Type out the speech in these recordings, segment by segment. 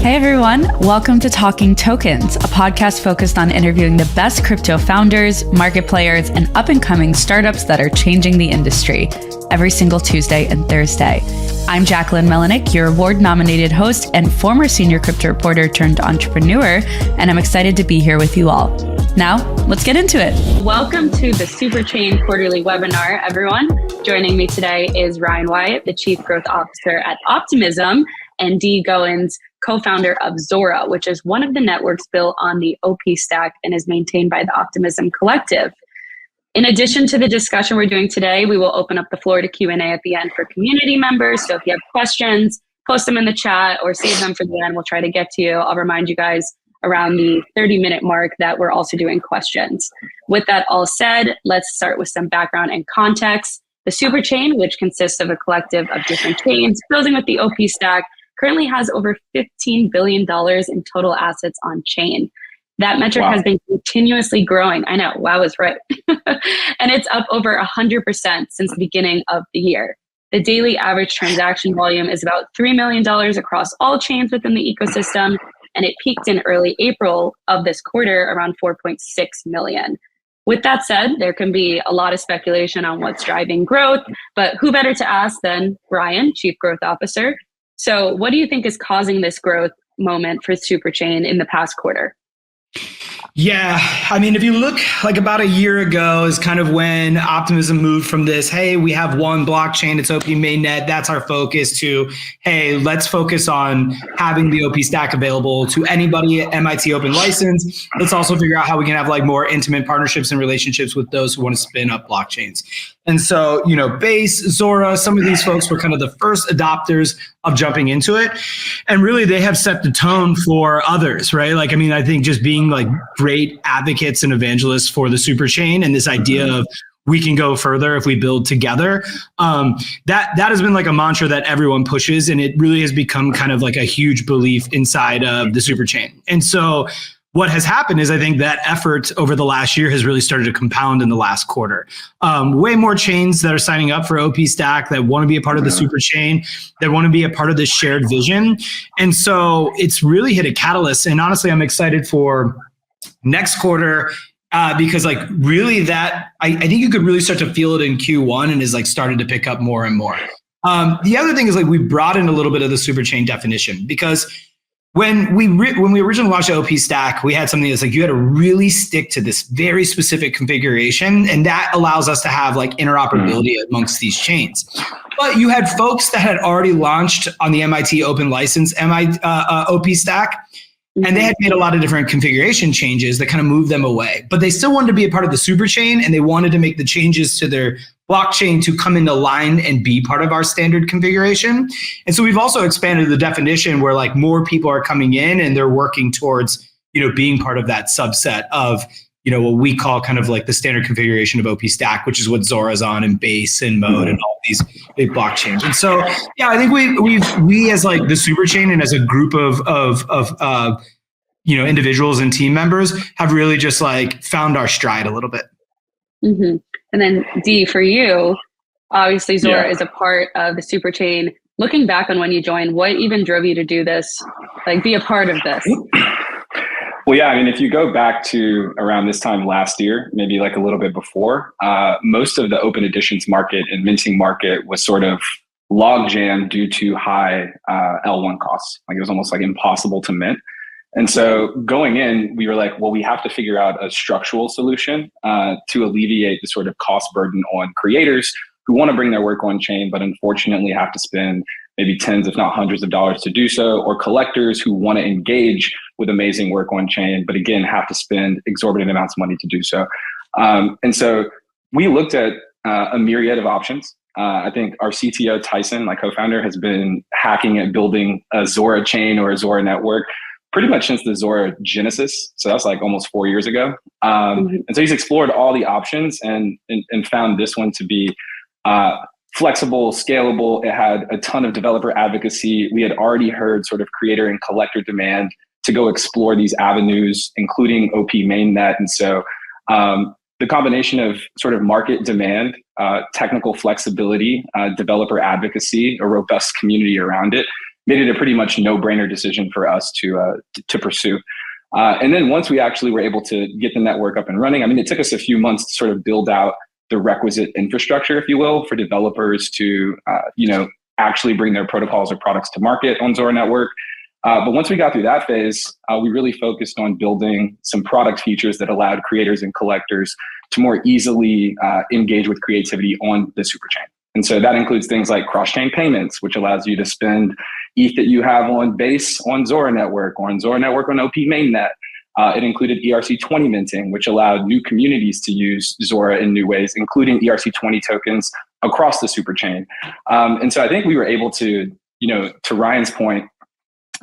Hey everyone, welcome to Talking Tokens, a podcast focused on interviewing the best crypto founders, market players, and up-and-coming startups that are changing the industry every single Tuesday and Thursday. I'm Jacqueline Melanik, your award-nominated host and former senior crypto reporter turned entrepreneur, and I'm excited to be here with you all. Now, let's get into it. Welcome to the Superchain quarterly webinar, everyone. Joining me today is Ryan Wyatt, the Chief Growth Officer at Optimism, and Dee Goens, co-founder of Zora, which is one of the networks built on the OP stack and is maintained by the Optimism Collective. In addition to the discussion we're doing today, we will open up the floor to Q&A at the end for community members. So if you have questions, post them in the chat or save them for the end. We'll try to get to you. I'll remind you guys around the 30-minute mark that we're also doing questions. With that all said, let's start with some background and context. The Superchain, which consists of a collective of different chains, building with the OP stack, currently has over $15 billion in total assets on chain. That metric has been continuously growing. I know, wow is right. And it's up over 100% since the beginning of the year. The daily average transaction volume is about $3 million across all chains within the ecosystem, and it peaked in early April of this quarter around 4.6 million. With that said, there can be a lot of speculation on what's driving growth, but who better to ask than Ryan, Chief Growth Officer? So what do you think is causing this growth moment for Superchain in the past quarter? Yeah, I mean, if you look like about a year ago is kind of when Optimism moved from this, hey, we have one blockchain, it's OP mainnet, that's our focus, to, hey, let's focus on having the OP stack available to anybody at MIT open license. Let's also figure out how we can have like more intimate partnerships and relationships with those who want to spin up blockchains. And so, you know, Base, Zora, some of these folks were kind of the first adopters of jumping into it. And really they have set the tone for others, right? Like, I mean, I think just being like great advocates and evangelists for the Superchain and this idea of we can go further if we build together. That has been like a mantra that everyone pushes, and it really has become kind of like a huge belief inside of the Superchain. And so what has happened is I think that effort over the last year has really started to compound in the last quarter. Way more chains that are signing up for OP Stack that want to be a part of the Superchain, that want to be a part of this shared vision. And so it's really hit a catalyst. And honestly, I'm excited for next quarter because like really that, I think you could really start to feel it in Q1 and is like started to pick up more and more. The other thing is like we brought in a little bit of the Superchain definition because when we originally launched the OP stack, we had something that's like you had to really stick to this very specific configuration, and that allows us to have like interoperability amongst these chains. But you had folks that had already launched on the MIT open license OP stack, and they had made a lot of different configuration changes that kind of moved them away. But they still wanted to be a part of the Superchain, and they wanted to make the changes to their blockchain to come into line and be part of our standard configuration. And so we've also expanded the definition where like more people are coming in and they're working towards, you know, being part of that subset of, you know, what we call kind of like the standard configuration of OP Stack, which is what Zora's on and Base and Mode and all these big blockchains. And so, yeah, I think we as like the Superchain and as a group of you know, individuals and team members have really just like found our stride a little bit. Mm-hmm. And then Dee, for you, obviously Zora is a part of the Superchain. Looking back on when you joined, what even drove you to do this, like be a part of this? Well, yeah, I mean, if you go back to around this time last year, maybe like a little bit before, most of the open editions market and minting market was sort of log jammed due to high L1 costs. Like it was almost like impossible to mint. And so going in, we were like, well, we have to figure out a structural solution to alleviate the sort of cost burden on creators who want to bring their work on chain, but unfortunately have to spend maybe tens, if not hundreds of dollars to do so, or collectors who want to engage with amazing work on chain, but again, have to spend exorbitant amounts of money to do so. And so we looked at a myriad of options. I think our CTO, Tyson, my co-founder, has been hacking at building a Zora chain or a Zora network pretty much since the Zora genesis. So that's like almost 4 years ago. And so he's explored all the options and found this one to be flexible, scalable. It had a ton of developer advocacy. We had already heard sort of creator and collector demand to go explore these avenues, including OP mainnet. And so the combination of sort of market demand, technical flexibility, developer advocacy, a robust community around it, made it a pretty much no-brainer decision for us to pursue. And then once we actually were able to get the network up and running, I mean, it took us a few months to sort of build out the requisite infrastructure, if you will, for developers to, actually bring their protocols or products to market on Zora Network. But once we got through that phase, we really focused on building some product features that allowed creators and collectors to more easily engage with creativity on the Superchain. And so that includes things like cross-chain payments, which allows you to spend ETH that you have on Base on Zora Network or on Zora Network on OP mainnet. It included ERC20 minting, which allowed new communities to use Zora in new ways, including ERC20 tokens across the Superchain. And so I think we were able to, to Ryan's point,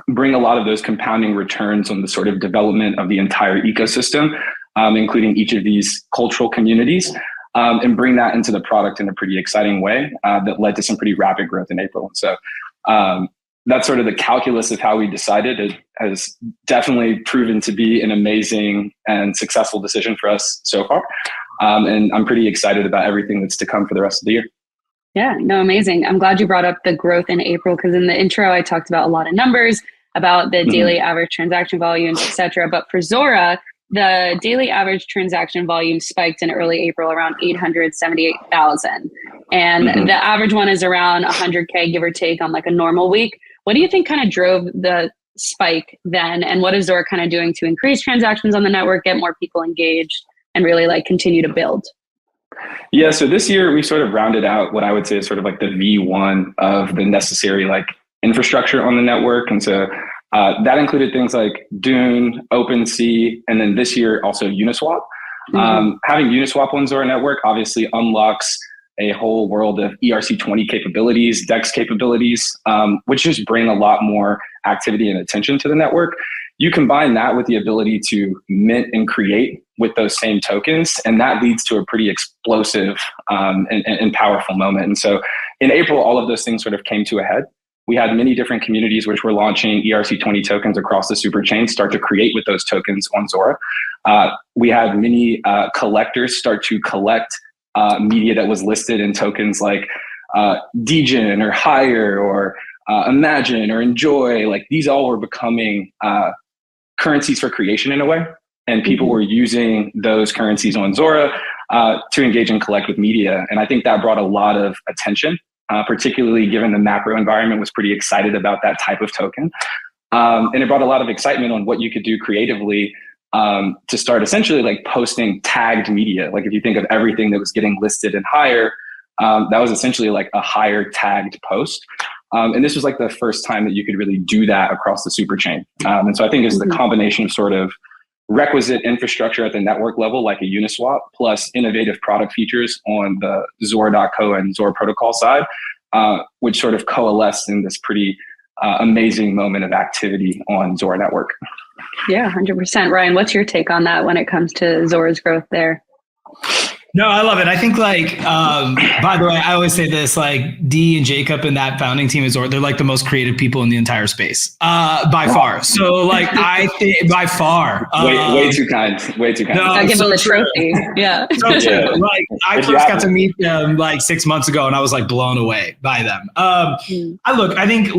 bring a lot of those compounding returns on the sort of development of the entire ecosystem, including each of these cultural communities, and bring that into the product in a pretty exciting way that led to some pretty rapid growth in April. So that's sort of the calculus of how we decided. It has definitely proven to be an amazing and successful decision for us so far. And I'm pretty excited about everything that's to come for the rest of the year. Yeah, no, amazing. I'm glad you brought up the growth in April, because in the intro, I talked about a lot of numbers about the daily average transaction volumes, et cetera. But for Zora, the daily average transaction volume spiked in early April around 878,000. And the average one is around 100K, give or take, on like a normal week. What do you think kind of drove the spike then? And what is Zora kind of doing to increase transactions on the network, get more people engaged, and really like continue to build? Yeah, so this year we sort of rounded out what I would say is sort of like the V1 of the necessary like infrastructure on the network. And so that included things like Dune, OpenSea, and then this year also Uniswap. Having Uniswap on Zora Network obviously unlocks a whole world of ERC20 capabilities, DEX capabilities, which just bring a lot more activity and attention to the network. You combine that with the ability to mint and create with those same tokens, and that leads to a pretty explosive and powerful moment. And so in April, all of those things sort of came to a head. We had many different communities which were launching ERC20 tokens across the Superchain start to create with those tokens on Zora. We had many collectors start to collect media that was listed in tokens like Degen or Hire or Imagine or Enjoy. Like these all were becoming currencies for creation in a way. And people were using those currencies on Zora to engage and collect with media. And I think that brought a lot of attention, particularly given the macro environment was pretty excited about that type of token. And it brought a lot of excitement on what you could do creatively to start essentially like posting tagged media. Like if you think of everything that was getting listed in Hire, that was essentially like a Hire tagged post. And this was like the first time that you could really do that across the Superchain. And so I think it's the combination of sort of requisite infrastructure at the network level, like a Uniswap, plus innovative product features on the Zora.co and Zora protocol side, which sort of coalesced in this pretty amazing moment of activity on Zora Network. Yeah, 100%. Ryan, what's your take on that when it comes to Zora's growth there? No, I love it. I think like, by the way, I always say this, like Dee and Jacob and that founding team is, they're like the most creative people in the entire space, by far. So like, I think by far. Way too kind. Way too kind. No, I give them a trophy. Yeah. So true. Like I first got to meet them like 6 months ago and I was like blown away by them. I think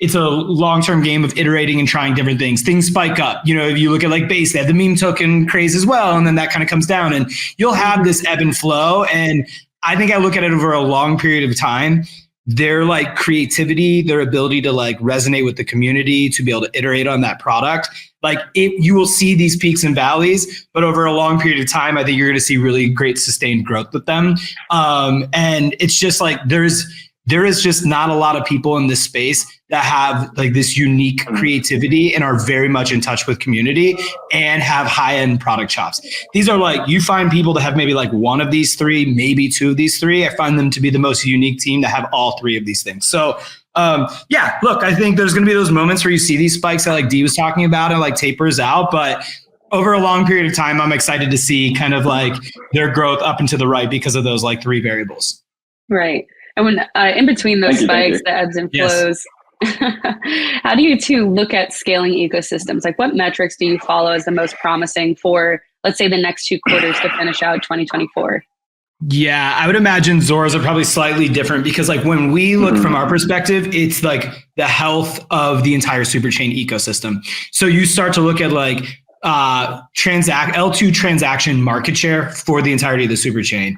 it's a long-term game of iterating and trying different things. Things spike up. You know, if you look at like Base, they have the meme token craze as well. And then that kind of comes down and you'll have this ebb and flow. And I think I look at it over a long period of time. Their like creativity, their ability to like resonate with the community, to be able to iterate on that product. Like you will see these peaks and valleys, but over a long period of time, I think you're going to see really great sustained growth with them. And it's just like, there is just not a lot of people in this space that have like this unique creativity and are very much in touch with community and have high-end product chops. These are like, you find people that have maybe like one of these three, maybe two of these three. I find them to be the most unique team that have all three of these things. So yeah, look, I think there's going to be those moments where you see these spikes that like Dee was talking about and like tapers out, but over a long period of time, I'm excited to see kind of like their growth up and to the right because of those like three variables. Right. And when in between those spikes, the ebbs and flows, how do you two look at scaling ecosystems? Like what metrics do you follow as the most promising for, let's say, the next 2 quarters to finish out 2024? Yeah, I would imagine Zora's are probably slightly different because like when we look from our perspective, it's like the health of the entire Superchain ecosystem. So you start to look at like L2 transaction market share for the entirety of the Superchain.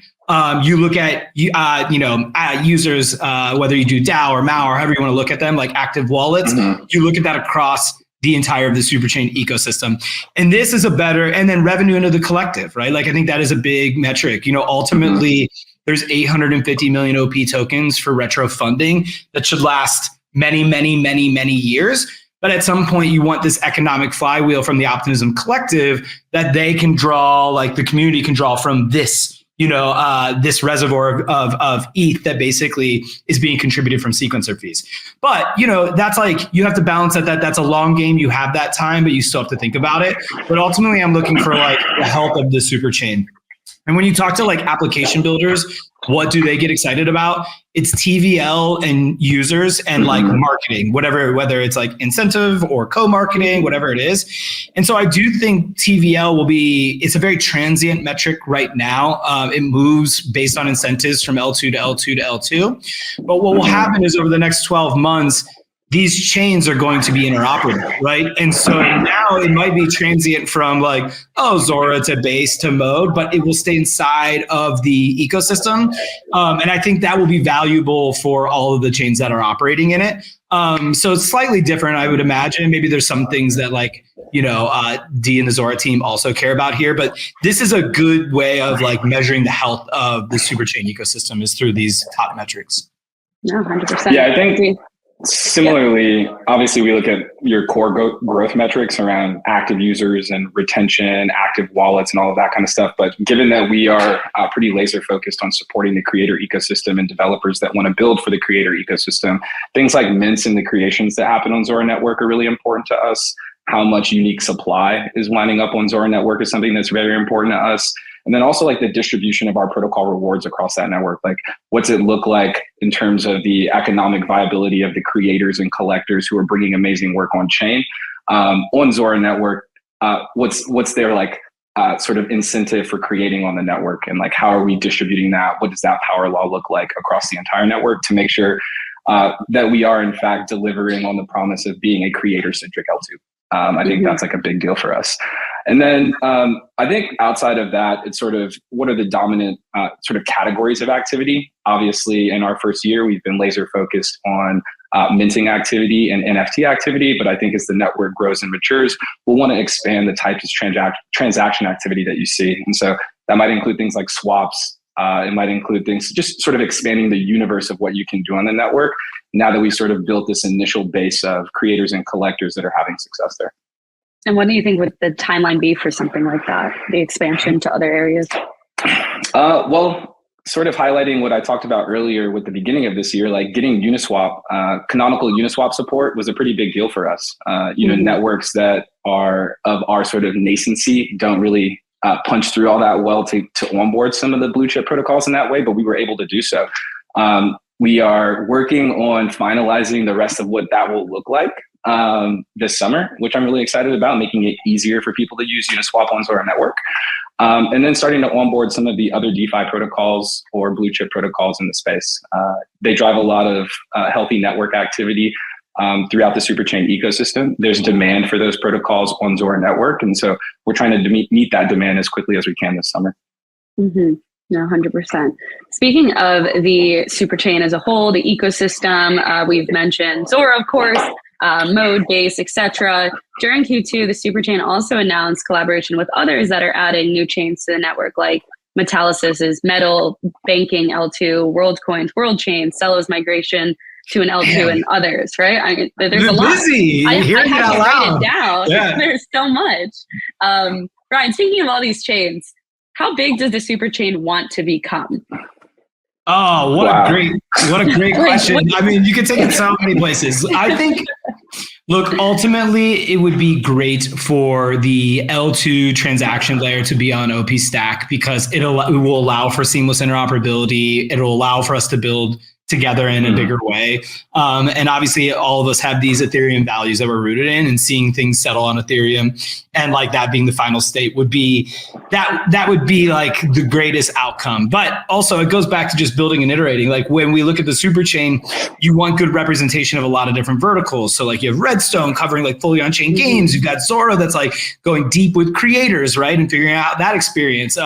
You look at users, whether you do DAO or MAO or however you want to look at them, like active wallets. You look at that across the entire of the Superchain ecosystem. And this is and then revenue into the collective, right? Like I think that is a big metric. Ultimately there's 850 million OP tokens for retro funding that should last many, many, many, many years. But at some point you want this economic flywheel from the Optimism Collective that they can draw, like the community can draw from this, this reservoir of ETH that basically is being contributed from sequencer fees. But, that's like, you have to balance that's a long game. You have that time, but you still have to think about it. But ultimately I'm looking for like the health of the Superchain. And when you talk to like application builders, what do they get excited about? It's TVL and users and like marketing, whether it's like incentive or co-marketing, whatever it is. And so I do think TVL it's a very transient metric right now. It moves based on incentives from L2 to L2 to L2. But what will happen is over the next 12 months, these chains are going to be interoperable, right? And so now it might be transient from like, Zora to Base to Mode, but it will stay inside of the ecosystem. And I think that will be valuable for all of the chains that are operating in it. So it's slightly different, I would imagine. Maybe there's some things that like, Dee and the Zora team also care about here, but this is a good way of like measuring the health of the Superchain ecosystem is through these top metrics. No, 100%. Yeah, I think similarly, obviously, we look at your core growth metrics around active users and retention, active wallets, and all of that kind of stuff. But given that we are pretty laser focused on supporting the creator ecosystem and developers that want to build for the creator ecosystem, things like mints and the creations that happen on Zora Network are really important to us. How much unique supply is lining up on Zora Network is something that's very important to us. And then also like the distribution of our protocol rewards across that network. Like what's it look like in terms of the economic viability of the creators and collectors who are bringing amazing work on chain on Zora Network? What's their like sort of incentive for creating on the network? And like, how are we distributing that? What does that power law look like across the entire network to make sure that we are in fact delivering on the promise of being a creator-centric L2? I think that's like a big deal for us. And then I think outside of that, it's sort of what are the dominant sort of categories of activity? Obviously, in our first year, we've been laser focused on minting activity and NFT activity. But I think as the network grows and matures, we'll want to expand the types of transaction activity that you see. And so that might include things like swaps. It might include things just sort of expanding the universe of what you can do on the network now that we sort of built this initial base of creators and collectors that are having success there. And what do you think would the timeline be for something like that, the expansion to other areas? Well, sort of highlighting what I talked about earlier with the beginning of this year, like getting Uniswap, canonical Uniswap support was a pretty big deal for us. Networks that are of our sort of nascency don't really punch through all that well to onboard some of the blue chip protocols in that way, but we were able to do so. We are working on finalizing the rest of what that will look like this summer, which I'm really excited about, making it easier for people to use Uniswap on Zora Network. And then starting to onboard some of the other DeFi protocols or blue chip protocols in the space. They drive a lot of healthy network activity throughout the Superchain ecosystem. There's demand for those protocols on Zora Network. And so we're trying to meet that demand as quickly as we can this summer. Mm-hmm. No, 100%. Speaking of the Superchain as a whole, the ecosystem, we've mentioned Zora, of course, Mode, Base, etc. During Q2, the Superchain also announced collaboration with others that are adding new chains to the network, like Metalysis's Metal, Banking L2, WorldCoin's WorldChain, Celo's migration to an L2, and others, right? I mean, there's a lot. Busy. I had to write it down. Yeah. There's so much. Ryan, speaking of all these chains, how big does the Superchain want to become? Oh, what a great question. I mean, you could take it so many places. I think, look, ultimately, it would be great for the L2 transaction layer to be on OP Stack because it will allow for seamless interoperability. It'll allow for us to build together in a bigger way. And obviously all of us have these Ethereum values that we're rooted in, and seeing things settle on Ethereum and like that being the final state would be that would be like the greatest outcome. But also it goes back to just building and iterating. Like when we look at the Superchain, you want good representation of a lot of different verticals. So like you have Redstone covering like fully on-chain games. You've got Zora that's like going deep with creators, right? And figuring out that experience.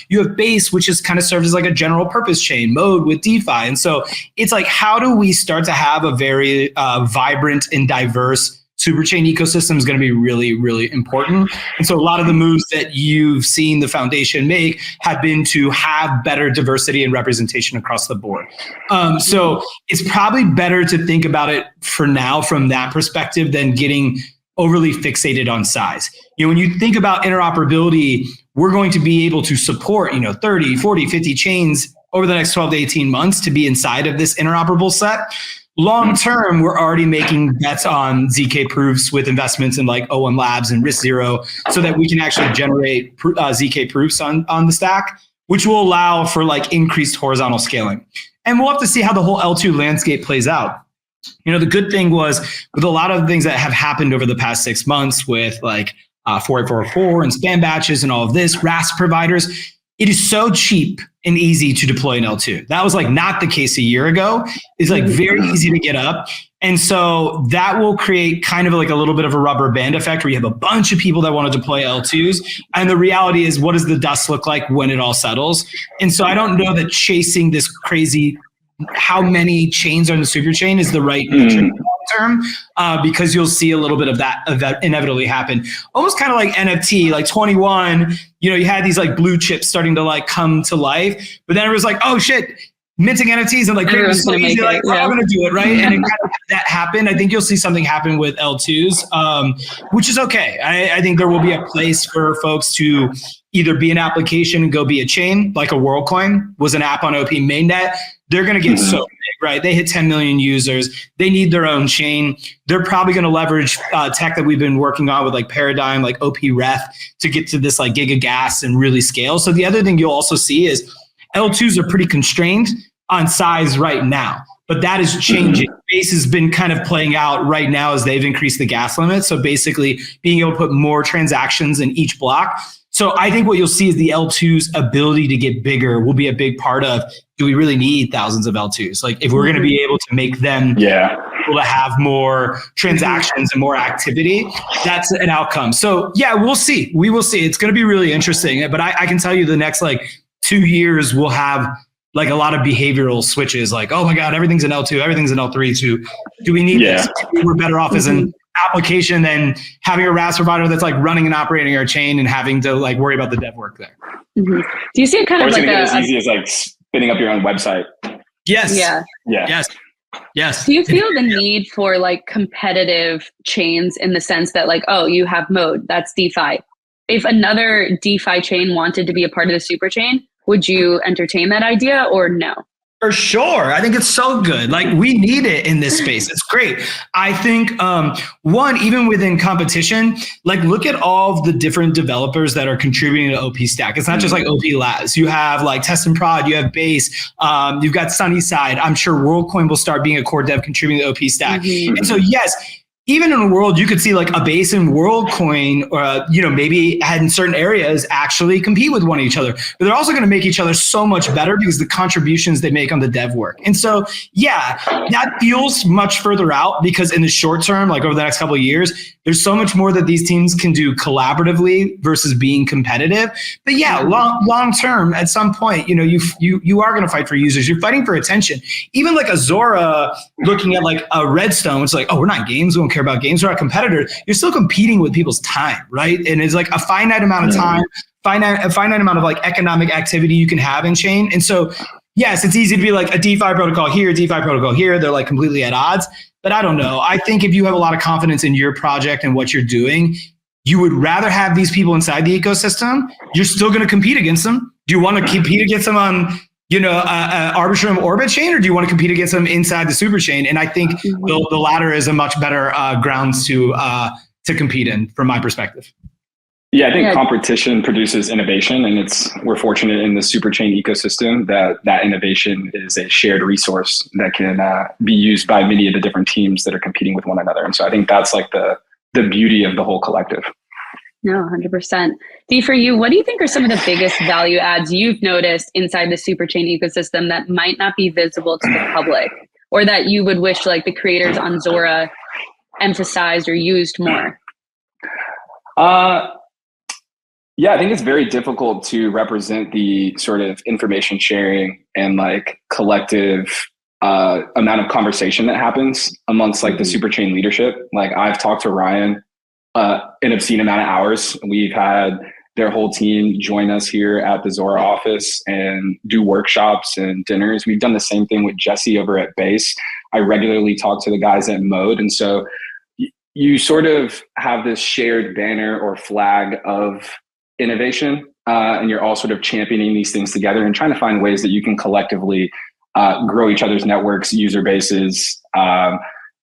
You have Base, which is kind of served as like a general purpose chain, Mode with DeFi. And so it's like, how do we start to have a very vibrant and diverse Superchain ecosystem is going to be really, really important. And so a lot of the moves that you've seen the foundation make have been to have better diversity and representation across the board. So it's probably better to think about it for now from that perspective than getting overly fixated on size. You know, when you think about interoperability, we're going to be able to support, 30, 40, 50 chains over the next 12 to 18 months to be inside of this interoperable set. Long term, we're already making bets on ZK proofs with investments in like OM Labs and Risk Zero so that we can actually generate ZK proofs on the stack, which will allow for like increased horizontal scaling. And we'll have to see how the whole L2 landscape plays out. The good thing was with a lot of things that have happened over the past 6 months with like 4844 and spam batches and all of this, RAS providers, it is so cheap and easy to deploy an L2. That was like not the case a year ago. It's like very easy to get up. And so that will create kind of like a little bit of a rubber band effect where you have a bunch of people that want to deploy L2s. And the reality is, what does the dust look like when it all settles? And so I don't know that chasing this crazy how many chains are in the Superchain is the right metric long term, because you'll see a little bit of that inevitably happen. Almost kind of like NFT, like 21, you had these like blue chips starting to like come to life, but then it was like, oh shit, minting NFTs and like creating so easy, like we're all gonna do it, right? And it kind of, that happened. I think you'll see something happen with L2s, which is okay. I think there will be a place for folks to either be an application and go be a chain, like a WorldCoin was an app on OP mainnet. They're going to get so big, right? They hit 10 million users. They need their own chain. They're probably going to leverage tech that we've been working on with like Paradigm, like OP Ref to get to this like giga gas and really scale. So the other thing you'll also see is L2s are pretty constrained on size right now, but that is changing. Base has been kind of playing out right now as they've increased the gas limit. So basically being able to put more transactions in each block. So I think what you'll see is the L2's ability to get bigger will be a big part of, do we really need thousands of L2s? Like if we're going to be able to make them able to have more transactions and more activity, that's an outcome. So yeah, we'll see. We will see. It's going to be really interesting. But I can tell you the next like 2 years we'll have like a lot of behavioral switches, like, oh my God, everything's an L2, everything's an L3. To do we need this? We're better off as an application than having a RAS provider that's like running and operating our chain and having to like worry about the dev work there. Do you see it kind of like as easy as like spinning up your own website? Yes. Yeah. Yes. Do you feel the need for like competitive chains in the sense that like, oh, you have Mode, that's DeFi. If another DeFi chain wanted to be a part of the Superchain, would you entertain that idea or no? For sure. I think it's so good. Like we need it in this space. It's great. I think one, even within competition, like look at all of the different developers that are contributing to OP Stack. It's not just like OP Labs. You have like Test and Prod, you have Base, you've got Sunnyside. I'm sure WorldCoin will start being a core dev contributing to OP Stack. And so yes, even in a world, you could see like a Base and WorldCoin, maybe had in certain areas actually compete with one each other. But they're also going to make each other so much better because the contributions they make on the dev work. And so, yeah, that feels much further out because in the short term, like over the next couple of years, there's so much more that these teams can do collaboratively versus being competitive. But yeah, long term, at some point, you are going to fight for users. You're fighting for attention. Even like a Zora looking at like a Redstone, it's like, oh, we're not games. We don't care about games. We're not competitors. You're still competing with people's time, right? And it's like a finite amount of time, a finite amount of like economic activity you can have in chain. And so, yes, it's easy to be like a DeFi protocol here, DeFi protocol here. They're like completely at odds. But I don't know. I think if you have a lot of confidence in your project and what you're doing, you would rather have these people inside the ecosystem. You're still going to compete against them. Do you want to compete against them on, Arbitrum Orbit chain, or do you want to compete against them inside the Superchain? And I think the latter is a much better grounds to compete in, from my perspective. Yeah, I think competition produces innovation, and we're fortunate in the Superchain ecosystem that innovation is a shared resource that can be used by many of the different teams that are competing with one another. And so I think that's like the beauty of the whole collective. No, 100%. Dee, for you, what do you think are some of the biggest value adds you've noticed inside the Superchain ecosystem that might not be visible to the public, or that you would wish like the creators on Zora emphasized or used more? Yeah, I think it's very difficult to represent the sort of information sharing and like collective amount of conversation that happens amongst like the Superchain leadership. Like I've talked to Ryan an obscene amount of hours. We've had their whole team join us here at the Zora office and do workshops and dinners. We've done the same thing with Jesse over at Base. I regularly talk to the guys at Mode. And so you sort of have this shared banner or flag of innovation, and you're all sort of championing these things together and trying to find ways that you can collectively grow each other's networks, user bases,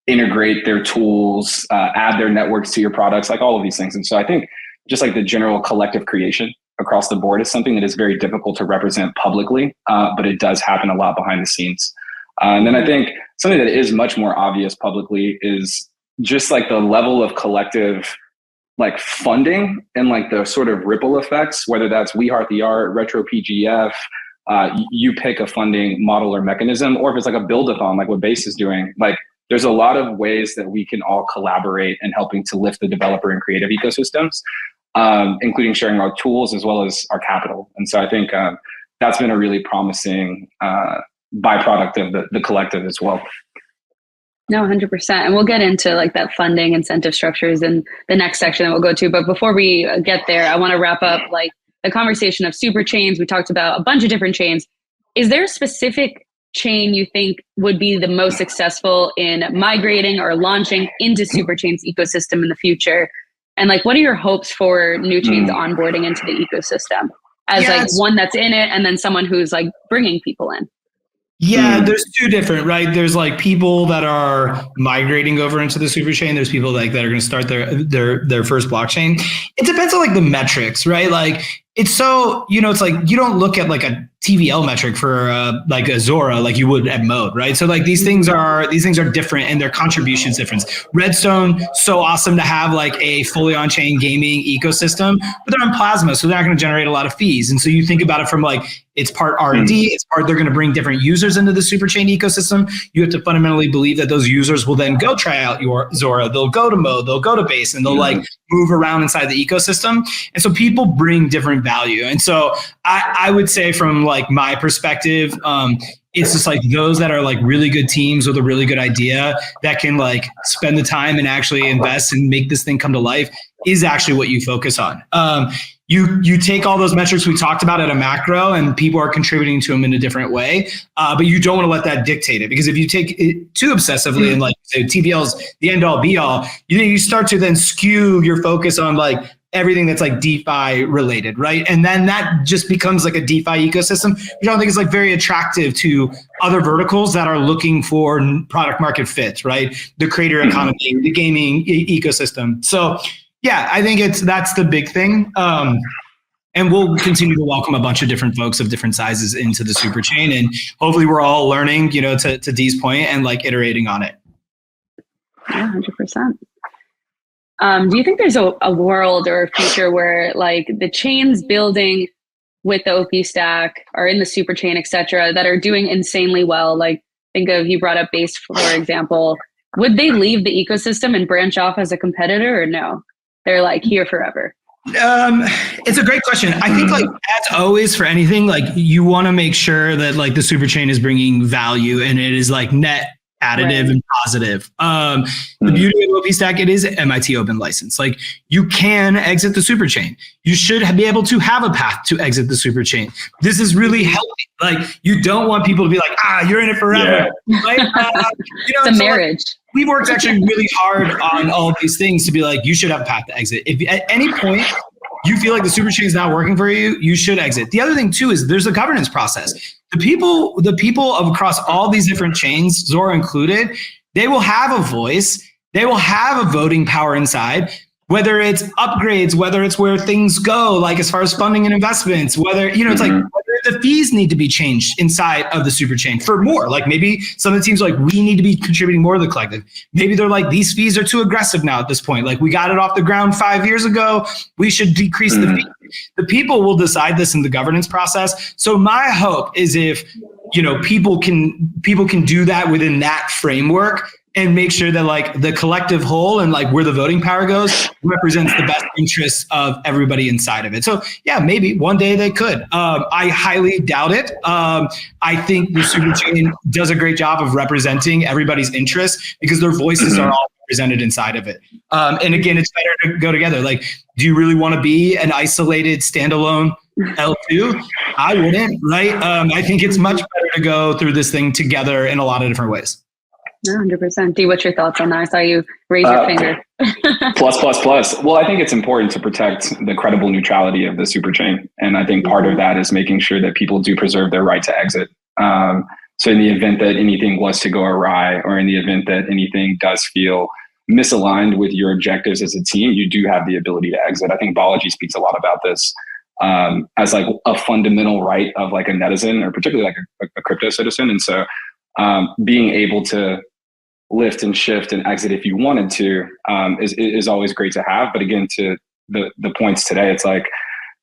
integrate their tools, add their networks to your products, like all of these things. And so I think just like the general collective creation across the board is something that is very difficult to represent publicly, but it does happen a lot behind the scenes. And then I think something that is much more obvious publicly is just like the level of collective like funding and like the sort of ripple effects, whether that's We Heart the Art, Retro PGF, you pick a funding model or mechanism, or if it's like a build-a-thon, like what Base is doing, like there's a lot of ways that we can all collaborate in helping to lift the developer and creative ecosystems, including sharing our tools as well as our capital. And so I think that's been a really promising byproduct of the collective as well. No, 100%. And we'll get into like that funding incentive structures in the next section that we'll go to. But before we get there, I want to wrap up like the conversation of super chains. We talked about a bunch of different chains. Is there a specific chain you think would be the most successful in migrating or launching into Superchain's ecosystem in the future? And like, what are your hopes for new chains onboarding into the ecosystem as like one that's in it and then someone who's like bringing people in? Yeah, there's two different, right? There's like people that are migrating over into the Superchain. There's people like that are going to start their first blockchain. It depends on like the metrics, right? Like it's so, it's like you don't look at like a TVL metric for like a Zora like you would at Mode, right? So like these things are different and their contributions different. Redstone, so awesome to have like a fully on-chain gaming ecosystem, but they're on Plasma, so they're not going to generate a lot of fees. And so you think about it from like it's part R&D, it's part they're going to bring different users into the Superchain ecosystem. You have to fundamentally believe that those users will then go try out your Zora, they'll go to Mode, they'll go to Base, and they'll like move around inside the ecosystem. And so people bring different value. And so I would say from like my perspective, it's just like those that are like really good teams with a really good idea that can like spend the time and actually invest and make this thing come to life is actually what you focus on. You take all those metrics we talked about at a macro and people are contributing to them in a different way, but you don't want to let that dictate it, because if you take it too obsessively and like say TVL's the end all be all, you start to then skew your focus on like everything that's like DeFi related, right? And then that just becomes like a DeFi ecosystem, which I don't think is like very attractive to other verticals that are looking for product market fit, right? The creator economy, the gaming ecosystem. So yeah, I think that's the big thing. And we'll continue to welcome a bunch of different folks of different sizes into the Superchain. And hopefully we're all learning, to Dee's point and like iterating on it. Yeah, 100%. Do you think there's a world or a future where like the chains building with the OP stack or in the Superchain, et cetera, that are doing insanely well? Like think of, you brought up Base, for example. Would they leave the ecosystem and branch off as a competitor, or no? They're like here forever? It's a great question. I think like as always for anything, like you want to make sure that like the Superchain is bringing value and it is like net additive and positive. The beauty of OP Stack, it is MIT open license. Like you can exit the Superchain. You should be able to have a path to exit the Superchain. This is really healthy. Like you don't want people to be like, you're in it forever. Yeah. Right? It's a marriage. We've worked actually really hard on all of these things to be like, you should have a path to exit. If at any point you feel like the Superchain is not working for you, you should exit. The other thing too is there's a governance process. The people across all these different chains, Zora included, they will have a voice. They will have a voting power inside. whether it's upgrades, whether it's where things go, like as far as funding and investments, whether, it's like whether the fees need to be changed inside of the Superchain for more. Like maybe some of the teams are like, we need to be contributing more to the collective. Maybe they're like, these fees are too aggressive now at this point. Like we got it off the ground 5 years ago. We should decrease the fee. The people will decide this in the governance process. So my hope is if, people can do that within that framework and make sure that like the collective whole and like where the voting power goes represents the best interests of everybody inside of it. So yeah, maybe one day they could. I highly doubt it. I think the Superchain does a great job of representing everybody's interests because their voices are all represented inside of it. And again, it's better to go together. Like, do you really want to be an isolated standalone L2? I wouldn't, right? I think it's much better to go through this thing together in a lot of different ways. 100%. Dee, what's your thoughts on that? I saw you raise your finger. Plus. Well, I think it's important to protect the credible neutrality of the Superchain. And I think part of that is making sure that people do preserve their right to exit. So in the event that anything was to go awry, or in the event that anything does feel misaligned with your objectives as a team, you do have the ability to exit. I think Balaji speaks a lot about this as like a fundamental right of like a netizen, or particularly like a crypto citizen. And so being able to lift and shift and exit if you wanted to is always great to have. But again, to the points today, it's like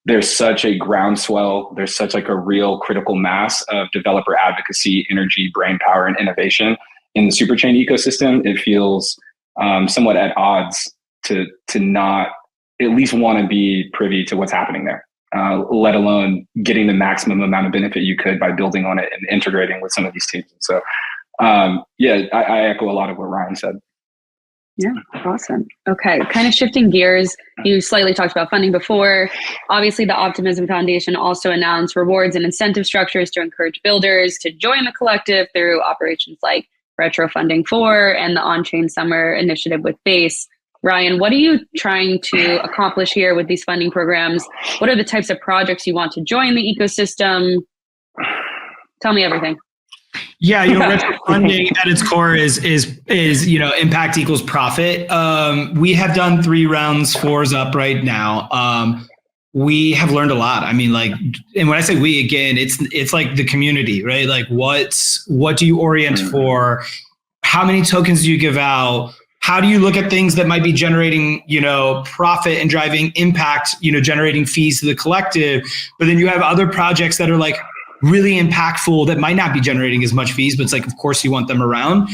there's such a groundswell, there's such like a real critical mass of developer advocacy, energy, brain power, and innovation in the Superchain ecosystem. It feels somewhat at odds to not at least want to be privy to what's happening there, let alone getting the maximum amount of benefit you could by building on it and integrating with some of these teams. So I echo a lot of what Ryan said. Yeah, awesome. Okay, kind of shifting gears, you slightly talked about funding before. Obviously, the Optimism Foundation also announced rewards and incentive structures to encourage builders to join the collective through operations like Retro Funding 4 and the On-Chain Summer Initiative with Base. Ryan, what are you trying to accomplish here with these funding programs? What are the types of projects you want to join the ecosystem? Tell me everything. Yeah, retro funding at its core is impact equals profit. We have done 3 rounds, 4's up right now. We have learned a lot. I mean, like, and when I say we, again, it's like the community, right? Like, what do you orient for? How many tokens do you give out? How do you look at things that might be generating, profit and driving impact, generating fees to the collective? But then you have other projects that are like really impactful that might not be generating as much fees, but it's like, of course you want them around.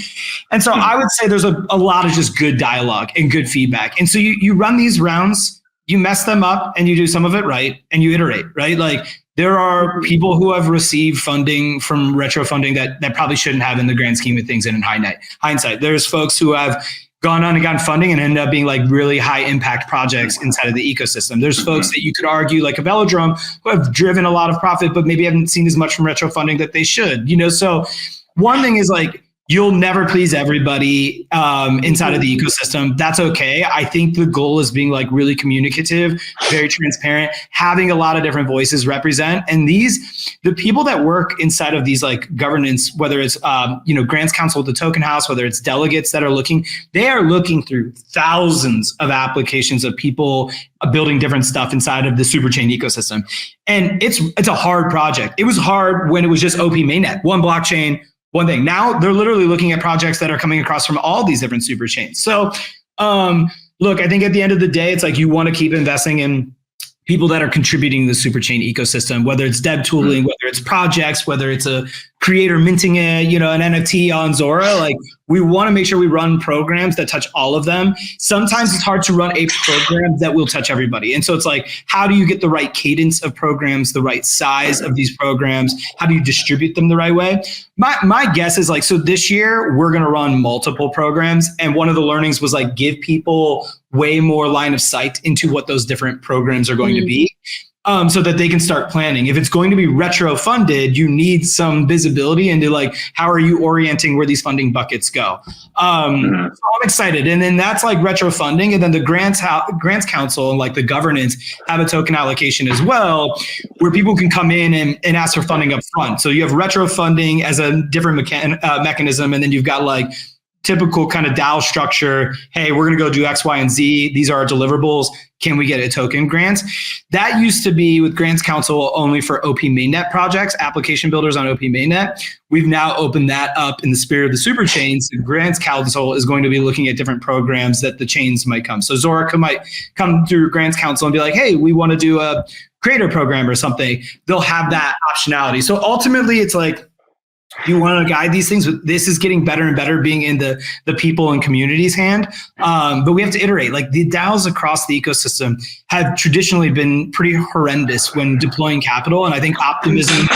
And so I would say there's a lot of just good dialogue and good feedback. And so you run these rounds, you mess them up and you do some of it right and you iterate, right? Like there are people who have received funding from retro funding that probably shouldn't have in the grand scheme of things and in hindsight. There's folks who have gone on and gotten funding and ended up being like really high impact projects inside of the ecosystem. There's folks that you could argue like a Velodrome who have driven a lot of profit, but maybe haven't seen as much from retro funding that they should, So one thing is like, you'll never please everybody inside of the ecosystem. That's okay. I think the goal is being like really communicative, very transparent, having a lot of different voices represent. And the people that work inside of these like governance, whether it's, grants council with the token house, whether it's delegates that are looking, they are looking through thousands of applications of people building different stuff inside of the Superchain ecosystem. And it's a hard project. It was hard when it was just OP mainnet, one blockchain, one thing. Now they're literally looking at projects that are coming across from all these different super chains. So look, I think at the end of the day, it's like you want to keep investing in people that are contributing to the Superchain ecosystem, whether it's dev tooling, whether it's projects, whether it's a creator minting an NFT on Zora. Like we want to make sure we run programs that touch all of them. Sometimes it's hard to run a program that will touch everybody. And so it's like, how do you get the right cadence of programs, the right size of these programs? How do you distribute them the right way? My guess is like, so this year we're going to run multiple programs. And one of the learnings was like, give people way more line of sight into what those different programs are going to be. So that they can start planning. If it's going to be retro funded, you need some visibility into like, how are you orienting where these funding buckets go? So I'm excited. And then that's like retro funding. And then the grants council and like the governance have a token allocation as well, where people can come in and ask for funding up front. So you have retro funding as a different mechanism. And then you've got like typical kind of DAO structure. Hey, we're going to go do X, Y, and Z. These are our deliverables. Can we get a token grant? That used to be with Grants Council only for OP mainnet projects, application builders on OP mainnet. We've now opened that up in the spirit of the Superchain. So Grants Council is going to be looking at different programs that the chains might come. So Zora might come through Grants Council and be like, hey, we want to do a creator program or something. They'll have that optionality. So ultimately, it's like, you want to guide these things, but this is getting better and better being in the people and community's hand. But we have to iterate. Like the DAOs across the ecosystem have traditionally been pretty horrendous when deploying capital. And I think Optimism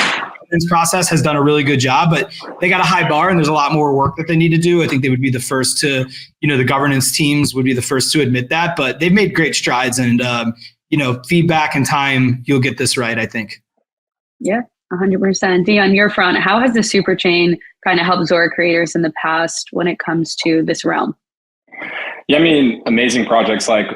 process has done a really good job, but they got a high bar and there's a lot more work that they need to do. I think they would be the first to, the governance teams would be the first to admit that, but they've made great strides and, feedback and time, you'll get this right, I think. Yeah. 100%. Dee, on your front, how has the Superchain kind of helped Zora creators in the past when it comes to this realm? Yeah, amazing projects like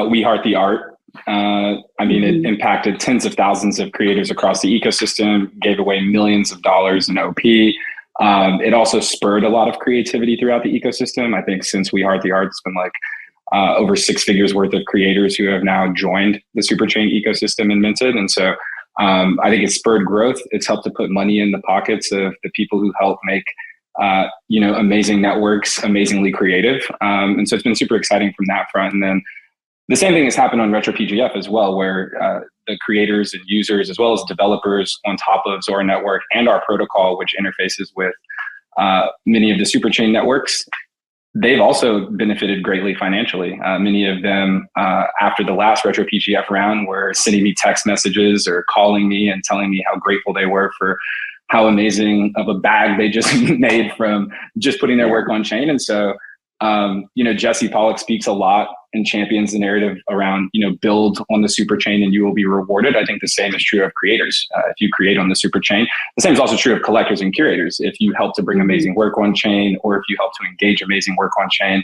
We Heart the Art. It impacted tens of thousands of creators across the ecosystem, gave away millions of dollars in OP. It also spurred a lot of creativity throughout the ecosystem. I think since We Heart the Art, it's been like over 6 figures worth of creators who have now joined the Superchain ecosystem and minted. And so I think it's spurred growth. It's helped to put money in the pockets of the people who help make, amazing networks, amazingly creative. And so it's been super exciting from that front. And then the same thing has happened on RetroPGF as well, where the creators and users, as well as developers on top of Zora Network and our protocol, which interfaces with many of the Superchain networks, they've also benefited greatly financially. Many of them, after the last RetroPGF round, were sending me text messages or calling me and telling me how grateful they were for how amazing of a bag they just made from just putting their work on chain. And so, Jesse Pollock speaks a lot and champions the narrative around, build on the Superchain and you will be rewarded. I think the same is true of creators. If you create on the Superchain, the same is also true of collectors and curators. If you help to bring amazing work on chain, or if you help to engage amazing work on chain,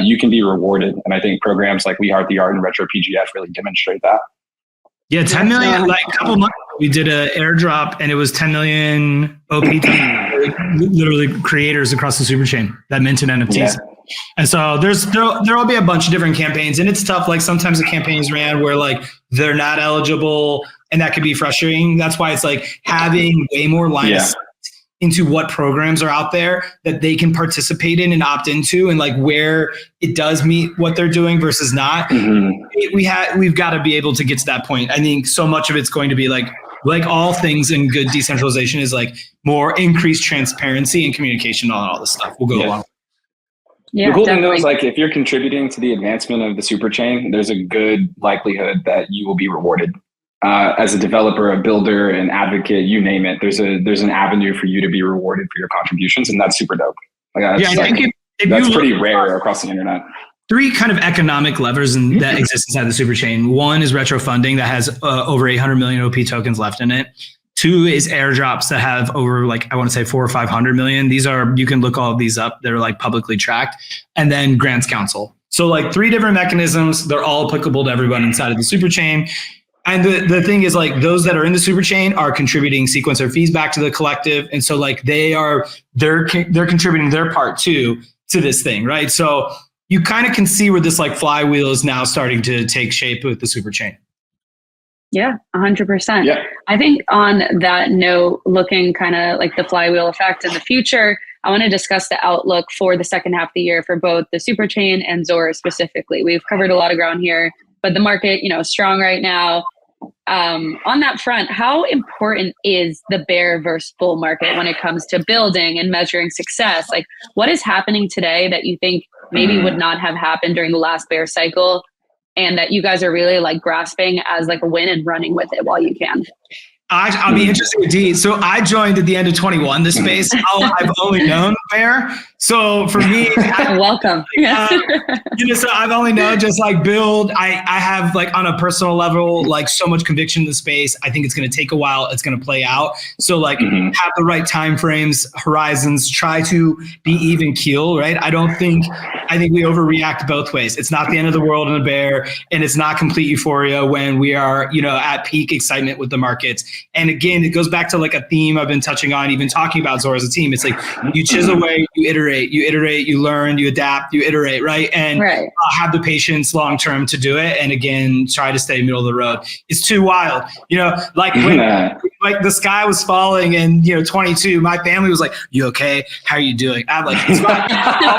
you can be rewarded. And I think programs like We Heart the Art and RetroPGF really demonstrate that. Yeah, 10 million, like a couple months ago, we did an airdrop and it was 10 million OP, literally creators across the Superchain that minted NFTs. Yeah. And so there will be a bunch of different campaigns, and it's tough. Like sometimes the campaigns ran where like they're not eligible, and that could be frustrating. That's why it's like having way more line of sight into what programs are out there that they can participate in and opt into, and like where it does meet what they're doing versus not. Mm-hmm. We've got to be able to get to that point. I think so much of it's going to be like all things in good decentralization is like more increased transparency and communication on all this stuff. We'll go along. Yeah, the cool definitely. thing though is like if you're contributing to the advancement of the Superchain, there's a good likelihood that you will be rewarded. As a developer, a builder, an advocate, you name it, there's an avenue for you to be rewarded for your contributions, and that's super dope. That's pretty rare across the internet. 3 kind of economic levers that exist inside the Superchain. 1 is retro funding that has over 800 million OP tokens left in it. 2 is airdrops that have over I want to say 400 or 500 million. These are, you can look all of these up. They're like publicly tracked. And then Grants Council. So like 3 different mechanisms. They're all applicable to everyone inside of the Superchain. And the thing is like those that are in the Superchain are contributing sequencer fees back to the collective. And so like they're contributing their part too to this thing, right? So you kind of can see where this like flywheel is now starting to take shape with the Superchain. Yeah, 100%. Yeah. I think on that note, looking kind of like the flywheel effect in the future, I want to discuss the outlook for the second half of the year for both the Superchain and Zora specifically. We've covered a lot of ground here, but the market, is strong right now. On that front, how important is the bear versus bull market when it comes to building and measuring success? Like, what is happening today that you think maybe would not have happened during the last bear cycle, and that you guys are really like grasping as like a win and running with it while you can? I'll be interested with Dee. So I joined at the end of 21, this space. I've only known bear. So for me, welcome. So I've only known just like build. I have like on a personal level, like so much conviction in the space. I think it's going to take a while. It's going to play out. So like have the right time frames, horizons, try to be even keel, right? I think we overreact both ways. It's not the end of the world in a bear, and it's not complete euphoria when we are, at peak excitement with the markets. And again, it goes back to like a theme I've been touching on, even talking about Zora as a team. It's like you chisel away, you iterate, you learn, you adapt, you iterate, right? And have the patience long term to do it. And again, try to stay middle of the road. It's too wild. Like when like the sky was falling and 22, my family was like, "You okay? How are you doing?" I'm like, "It's fine." I'm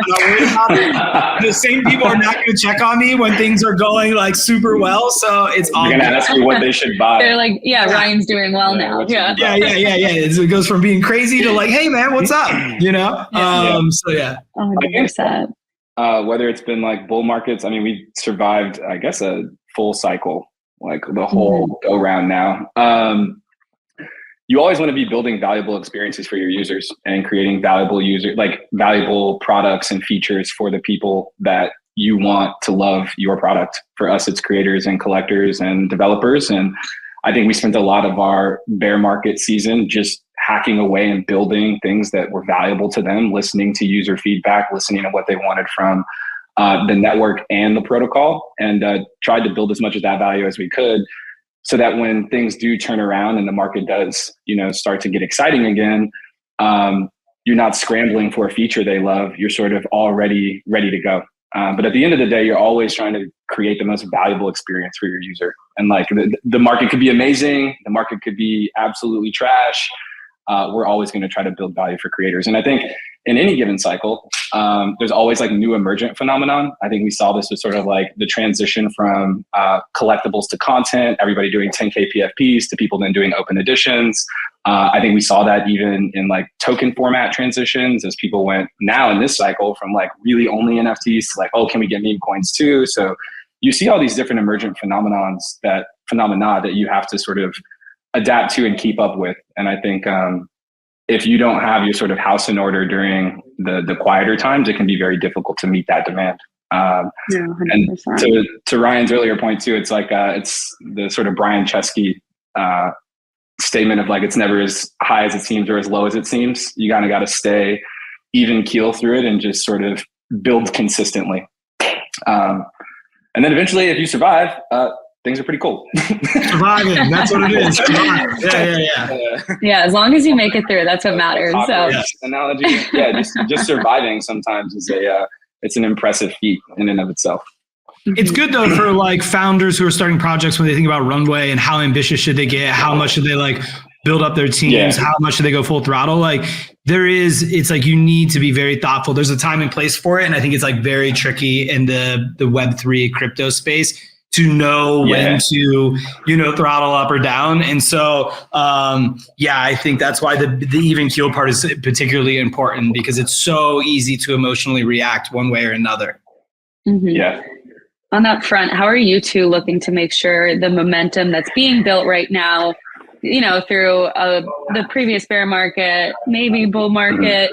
not worried about it. The same people are not going to check on me when things are going like super well. So it's all You're going to ask me what they should buy. They're like, Ryan's doing well now. Yeah. It goes from being crazy to like, "Hey man, what's up?" So yeah. 100%. Whether it's been like bull markets, I mean, we survived, I guess, a full cycle, like the whole go round now. You always want to be building valuable experiences for your users and creating valuable products and features for the people that you want to love your product. For us, it's creators and collectors and developers. And I think we spent a lot of our bear market season just hacking away and building things that were valuable to them, listening to user feedback, listening to what they wanted from the network and the protocol, and tried to build as much of that value as we could, so that when things do turn around and the market does, start to get exciting again, you're not scrambling for a feature they love. You're sort of already ready to go. But at the end of the day, you're always trying to create the most valuable experience for your user. And like the market could be amazing. The market could be absolutely trash. We're always going to try to build value for creators. And I think in any given cycle, there's always like new emergent phenomenon. I think we saw this with sort of like the transition from collectibles to content, everybody doing 10K PFPs to people then doing open editions. I think we saw that even in like token format transitions as people went now in this cycle from like really only NFTs to like, oh, can we get meme coins too? So you see all these different emergent phenomena that you have to sort of adapt to and keep up with. And I think if you don't have your sort of house in order during the quieter times, it can be very difficult to meet that demand. And to Ryan's earlier point too, it's like it's the sort of Brian Chesky statement of like, it's never as high as it seems or as low as it seems. You kind of got to stay even keel through it and just sort of build consistently. And then eventually, if you survive, things are pretty cool. Surviving, that's what it is. Yeah, as long as you make it through, that's what matters. So analogy, just surviving sometimes is it's an impressive feat in and of itself. It's good though for like founders who are starting projects when they think about runway and how ambitious should they get, how much should they like build up their teams, how much should they go full throttle? Like it's like you need to be very thoughtful. There's a time and place for it, and I think it's like very tricky in the Web3 crypto space to know when to, throttle up or down. And so, I think that's why the even keel part is particularly important, because it's so easy to emotionally react one way or another. Mm-hmm. Yeah. On that front, how are you two looking to make sure the momentum that's being built right now, through the previous bear market, maybe bull market,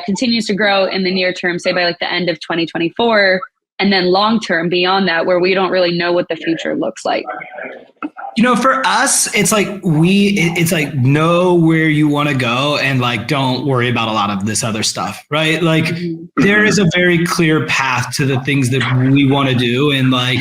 continues to grow in the near term, say by like the end of 2024, and then long term beyond that, where we don't really know what the future looks like? For us, it's like know where you want to go and like don't worry about a lot of this other stuff, right? Like there is a very clear path to the things that we want to do, and like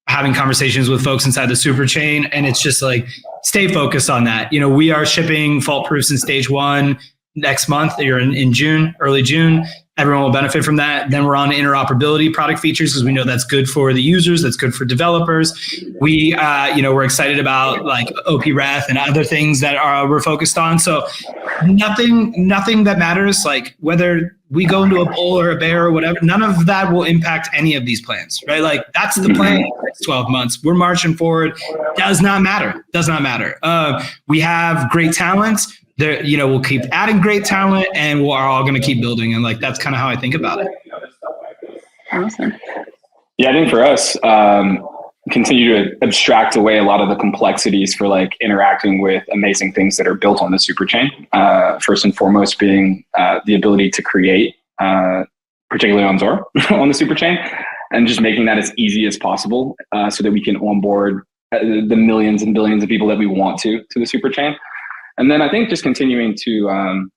having conversations with folks inside the Superchain, and it's just like stay focused on that. We are shipping fault proofs in stage 1 next month. You're in June, early June. Everyone will benefit from that. Then we're on interoperability product features because we know that's good for the users, that's good for developers. We're excited about like OP-Ref and other things that we're focused on. So nothing that matters, like whether we go into a bull or a bear or whatever, none of that will impact any of these plans, right? Like that's the plan in the next 12 months. We're marching forward. Does not matter. We have great talents. We'll keep adding great talent, and we're all going to keep building. And like, that's kind of how I think about it. Awesome. Yeah, I think for us, continue to abstract away a lot of the complexities for like interacting with amazing things that are built on the Superchain. First and foremost being the ability to create, particularly on Zora, on the Superchain, and just making that as easy as possible so that we can onboard the millions and billions of people that we want to the Superchain. And then I think just continuing to,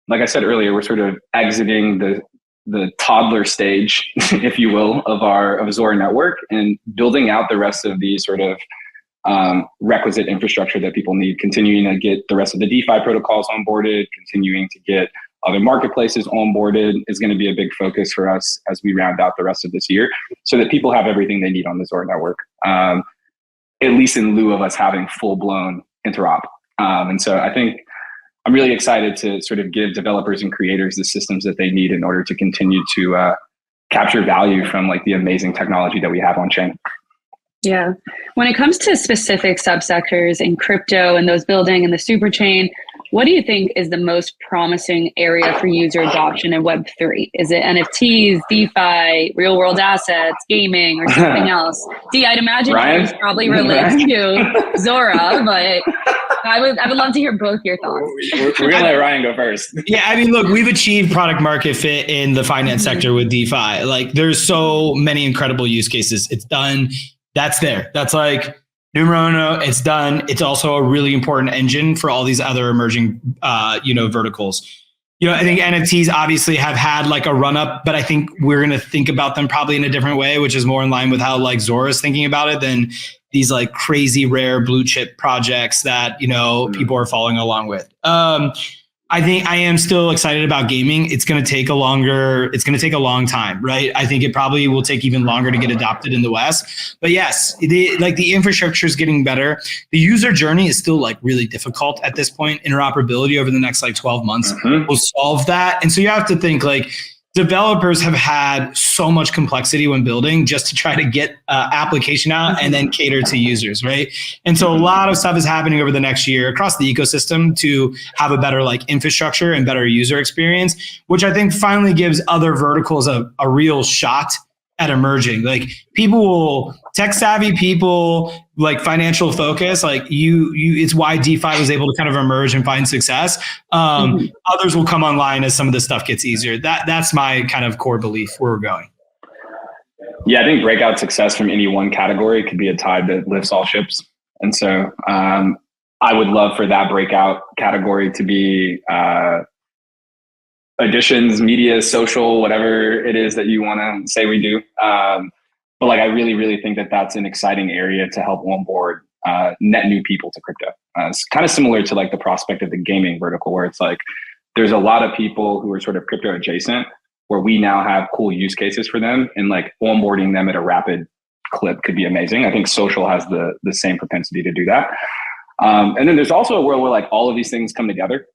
like I said earlier, we're sort of exiting the toddler stage, if you will, of Zora network, and building out the rest of these sort of requisite infrastructure that people need, continuing to get the rest of the DeFi protocols onboarded, continuing to get other marketplaces onboarded is going to be a big focus for us as we round out the rest of this year, so that people have everything they need on the Zora network, at least in lieu of us having full-blown interop. And so I think I'm really excited to sort of give developers and creators the systems that they need in order to continue to capture value from like the amazing technology that we have on chain. Yeah. When it comes to specific subsectors in crypto and those building in the Superchain, what do you think is the most promising area for user adoption in Web3? Is it NFTs, DeFi, real world assets, gaming, or something else? Dee, I'd imagine yours probably relates to Zora, but I would love to hear both your thoughts. We're going to let Ryan go first. Yeah, I mean, look, we've achieved product market fit in the finance sector with DeFi. Like, there's so many incredible use cases. It's done. That's there. That's like numero uno. It's done. It's also a really important engine for all these other emerging, verticals. I think NFTs obviously have had like a run up, but I think we're going to think about them probably in a different way, which is more in line with how like Zora is thinking about it than these like crazy rare blue chip projects that, people are following along with. I think I am still excited about gaming. It's going to take a long time, right? I think it probably will take even longer to get adopted in the West. But yes, the infrastructure is getting better. The user journey is still like really difficult at this point. Interoperability over the next like 12 months will solve that. And so you have to think like developers have had so much complexity when building just to try to get application out and then cater to users, right? And so a lot of stuff is happening over the next year across the ecosystem to have a better like infrastructure and better user experience, which I think finally gives other verticals a real shot at emerging. Like tech savvy people, like financial focus, like it's why DeFi was able to kind of emerge and find success. Others will come online as some of this stuff gets easier. That's my kind of core belief where we're going. Yeah, I think breakout success from any one category could be a tide that lifts all ships. And so I would love for that breakout category to be additions, media, social, whatever it is that you want to say we do. But like, I really, really think that that's an exciting area to help onboard net new people to crypto. It's kind of similar to like the prospect of the gaming vertical, where it's like, there's a lot of people who are sort of crypto adjacent, where we now have cool use cases for them, and like onboarding them at a rapid clip could be amazing. I think social has the same propensity to do that. And then there's also a world where like all of these things come together.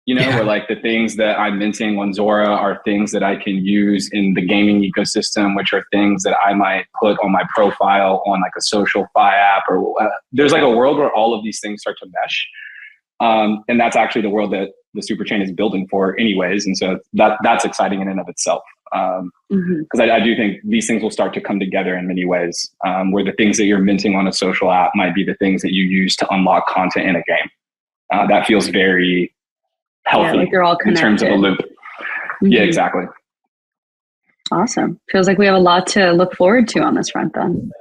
Where like the things that I'm minting on Zora are things that I can use in the gaming ecosystem, which are things that I might put on my profile on like a social fi app, or there's like a world where all of these things start to mesh. And that's actually the world that the Superchain is building for anyways. And so that's exciting in and of itself. Because I do think these things will start to come together in many ways, where the things that you're minting on a social app might be the things that you use to unlock content in a game. That feels very healthy, like you're all in terms of a loop. Yeah, exactly. Awesome. Feels like we have a lot to look forward to on this front then.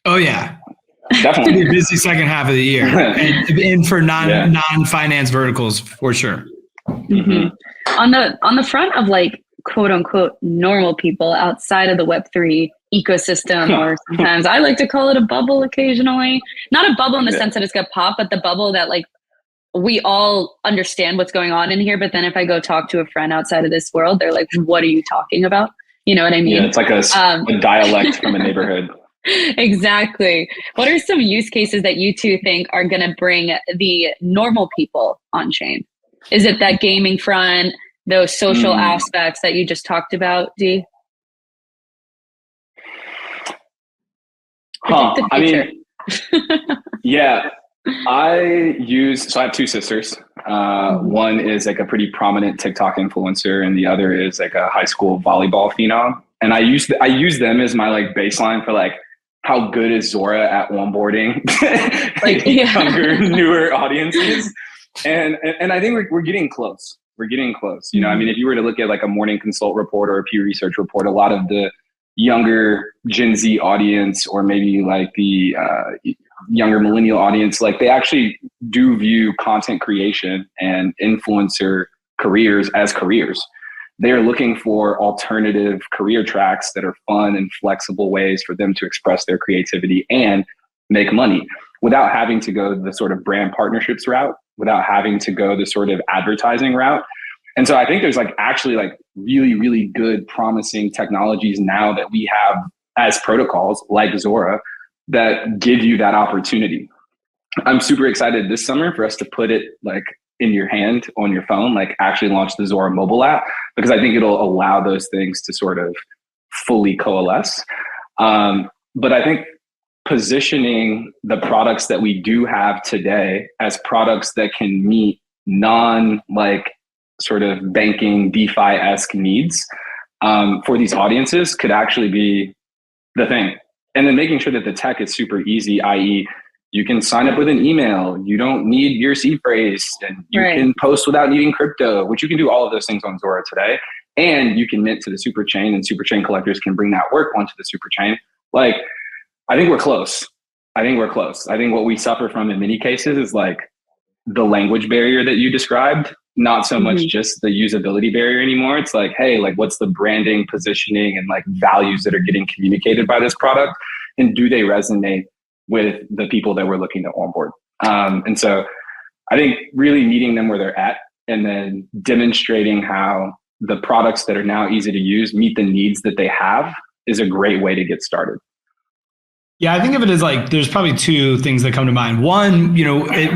Oh yeah. Definitely. A busy second half of the year and for non-finance verticals for sure. On the front of like quote unquote normal people outside of the Web3 ecosystem, or sometimes I like to call it a bubble occasionally. Not a bubble in the sense that it's gonna pop, but the bubble that like we all understand what's going on in here. But then if I go talk to a friend outside of this world, they're like, what are you talking about? You know what I mean? Yeah, it's like a dialect from a neighborhood. Exactly. What are some use cases that you two think are going to bring the normal people on chain? Is it that gaming front, those social aspects that you just talked about, Dee? I mean, yeah. I have two sisters. One is like a pretty prominent TikTok influencer, and the other is like a high school volleyball phenom. And I use them as my like baseline for like, how good is Zora at onboarding like younger, newer audiences? And I think we're getting close. We're getting close. I mean, if you were to look at like a Morning Consult report or a Pew Research report, a lot of the younger Gen Z audience, or maybe like the younger millennial audience, like they actually do view content creation and influencer careers as careers. They're looking for alternative career tracks that are fun and flexible ways for them to express their creativity and make money. without having to go the sort of brand partnerships route, without having to go the sort of advertising route. And so I think there's like actually like really, really good, promising technologies now that we have as protocols like Zora that give you that opportunity. I'm super excited this summer for us to put it like in your hand on your phone, like actually launch the Zora mobile app, because I think it'll allow those things to sort of fully coalesce. But I think positioning the products that we do have today as products that can meet like sort of banking DeFi-esque needs for these audiences could actually be the thing. And then making sure that the tech is super easy, i.e. you can sign up with an email, you don't need your seed phrase, and you can post without needing crypto, which you can do all of those things on Zora today. And you can mint to the Superchain, and Superchain collectors can bring that work onto the Superchain. Like, I think we're close. I think what we suffer from in many cases is like the language barrier that you described, not so much just the usability barrier anymore. It's like, hey, like what's the branding, positioning, and like values that are getting communicated by this product? And do they resonate with the people that we're looking to onboard? And so I think really meeting them where they're at and then demonstrating how the products that are now easy to use meet the needs that they have is a great way to get started. Yeah, I think of it as like, there's probably two things that come to mind. One,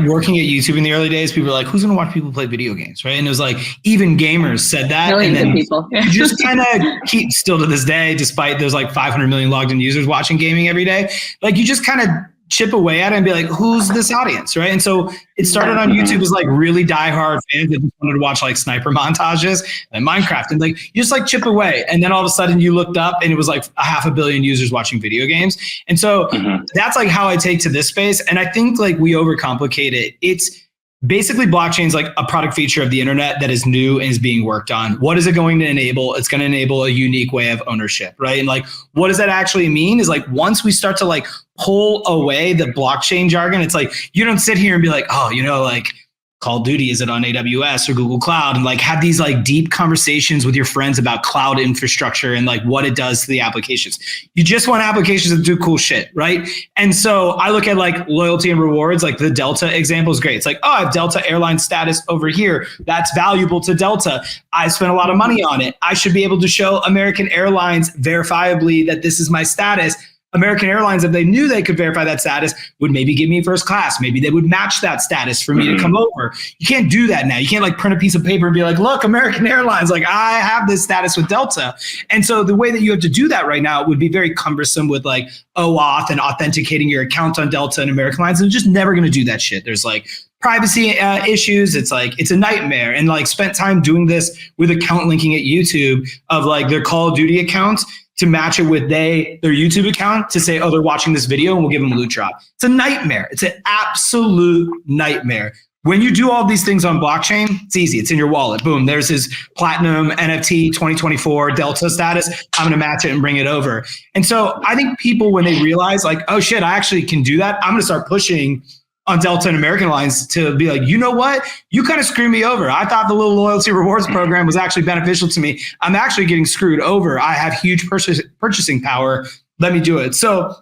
working at YouTube in the early days, people were like, who's going to watch people play video games, right? And it was like, even gamers said that. Millions and then of people. you just kind of keep, still to this day, despite there's like 500 million logged in users watching gaming every day, like you just kind of chip away at it and be like, who's this audience, right? And so it started on YouTube as like really diehard fans that just wanted to watch like sniper montages and Minecraft, and like you just like chip away, and then all of a sudden you looked up and it was like 500 million users watching video games. And so that's like how I take to this space. And I think like we overcomplicate it. It's basically blockchain is like a product feature of the internet that is new and is being worked on. What is it going to enable? It's going to enable a unique way of ownership, right? And like, what does that actually mean? Is like, once we start to like pull away the blockchain jargon, it's like, you don't sit here and be like, oh, like Call of Duty, is it on AWS or Google Cloud? And like have these like deep conversations with your friends about cloud infrastructure and like what it does to the applications. You just want applications that do cool shit, right? And so I look at like loyalty and rewards, like the Delta example is great. It's like, oh, I have Delta airline status over here. That's valuable to Delta. I spent a lot of money on it. I should be able to show American Airlines verifiably that this is my status. American Airlines, if they knew they could verify that status, would maybe give me first class. Maybe they would match that status for me to come over. You can't do that now. You can't like print a piece of paper and be like, look, American Airlines, like I have this status with Delta. And so the way that you have to do that right now would be very cumbersome with like OAuth and authenticating your account on Delta and American Airlines. And just never going to do that shit. There's like privacy issues. It's like, it's a nightmare. And like spent time doing this with account linking at YouTube of like their Call of Duty accounts to match it with their YouTube account to say, oh, they're watching this video and we'll give them a loot drop. It's a nightmare. It's an absolute nightmare. When you do all these things on blockchain, it's easy. It's in your wallet. Boom, there's his platinum NFT 2024 Delta status. I'm going to match it and bring it over. And so I think people, when they realize like, oh shit, I actually can do that, I'm going to start pushing on Delta and American Airlines to be like, you know what? You kind of screwed me over. I thought the little loyalty rewards program was actually beneficial to me. I'm actually getting screwed over. I have huge purchasing power. Let me do it. So